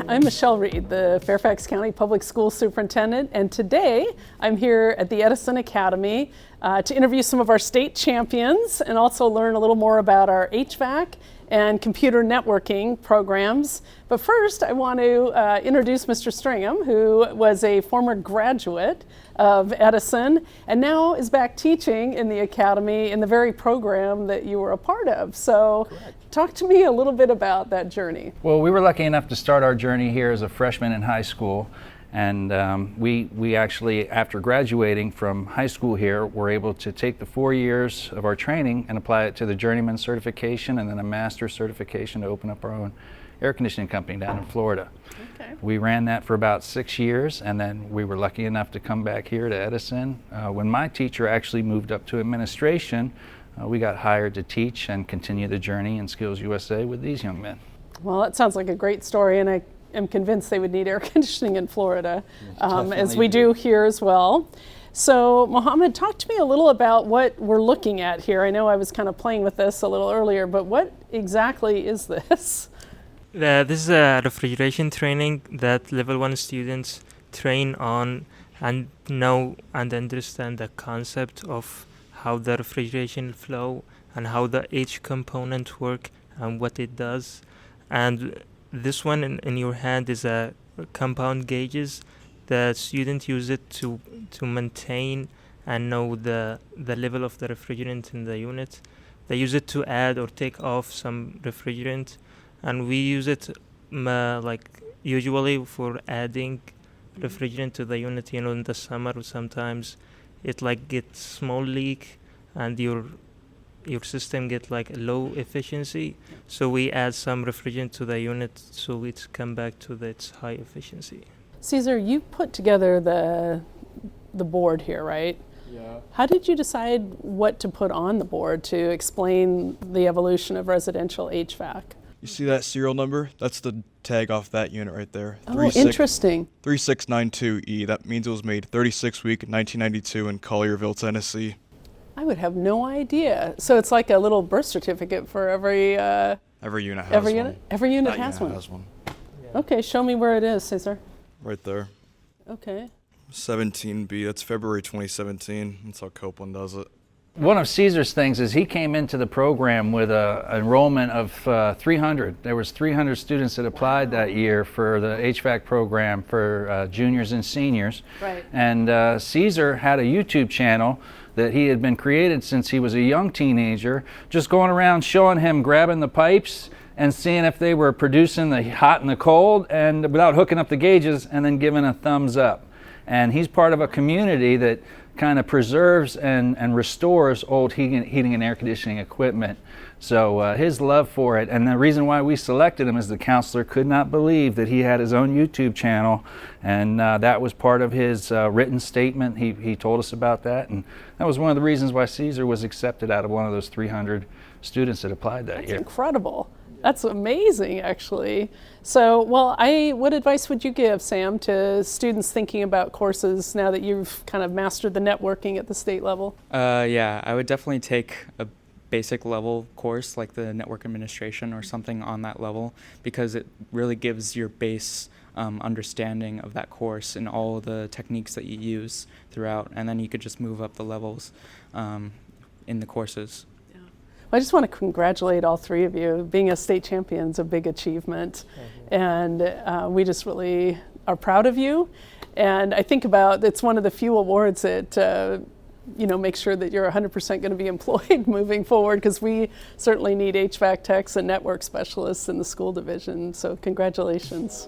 I'm Michelle Reed, the Fairfax County Public Schools Superintendent, and today I'm here at the Edison Academy to interview some of our state champions and also learn a little more about our HVAC and computer networking programs. But first, I want to introduce Mr. Stringham, who was a former graduate of Edison and now is back teaching in the Academy in the very program that you were a part of. So Correct. Talk to me a little bit about that journey. Well, we were lucky enough to start our journey here as a freshman in high school. And we actually, after graduating from high school here, were able to take the 4 years of our training and apply it to the journeyman certification and then a master's certification to open up our own air conditioning company down in Florida. Okay. We ran that for about 6 years, and then we were lucky enough to come back here to Edison. When my teacher actually moved up to administration, we got hired to teach and continue the journey in SkillsUSA with these young men. Well, that sounds like a great story, and I am convinced they would need air conditioning in Florida, as we do here as well. So, Mohammed, talk to me a little about what we're looking at here. I know I was kind of playing with this a little earlier, but what exactly is this? This is a refrigeration training that level 1 students train on and know and understand the concept of how the refrigeration flow and how the each component work and what it does. And this one in your hand is a compound gauges. The student use it to maintain and know the level of the refrigerant in the unit. They use it to add or take off some refrigerant, and we use it like usually for adding refrigerant to the unit. You know, in the summer sometimes it like gets small leak and your system get like low efficiency, so we add some refrigerant to the unit so it come back to its high efficiency. Caesar, you put together the board here, right? Yeah. How did you decide what to put on the board to explain the evolution of residential HVAC? You see that serial number? That's the tag off that unit right there. Oh, interesting. 3692E. That means it was made 36 week 1992 in Collierville, Tennessee. I would have no idea. So it's like a little birth certificate for every unit has every one. unit. Every unit That has unit one. has one. Okay, show me where it is, Caesar. Right there. Okay. 17B. That's February 2017. That's how Copeland does it. One of Caesar's things is he came into the program with an enrollment of 300. There was 300 students that applied that year for the HVAC program for juniors and seniors. Right. And Caesar had a YouTube channel that he had been created since he was a young teenager, just going around showing him grabbing the pipes and seeing if they were producing the hot and the cold, and without hooking up the gauges, and then giving a thumbs up. And he's part of a community that kind of preserves and restores old heating and air conditioning equipment. So his love for it, and the reason why we selected him is the counselor could not believe that he had his own YouTube channel, and that was part of his written statement. He told us about that, and that was one of the reasons why Caesar was accepted out of one of those 300 students that applied that year. That's incredible. That's amazing, actually. So, well, what advice would you give, Sam, to students thinking about courses now that you've kind of mastered the networking at the state level? Yeah, I would definitely take a basic level course like the network administration or something on that level, because it really gives your base understanding of that course and all the techniques that you use throughout, and then you could just move up the levels in the courses. I just want to congratulate all three of you. Being a state champion is a big achievement, and we just really are proud of you. And I think about it's one of the few awards that make sure that you're 100% going to be employed moving forward, because we certainly need HVAC techs and network specialists in the school division. So congratulations.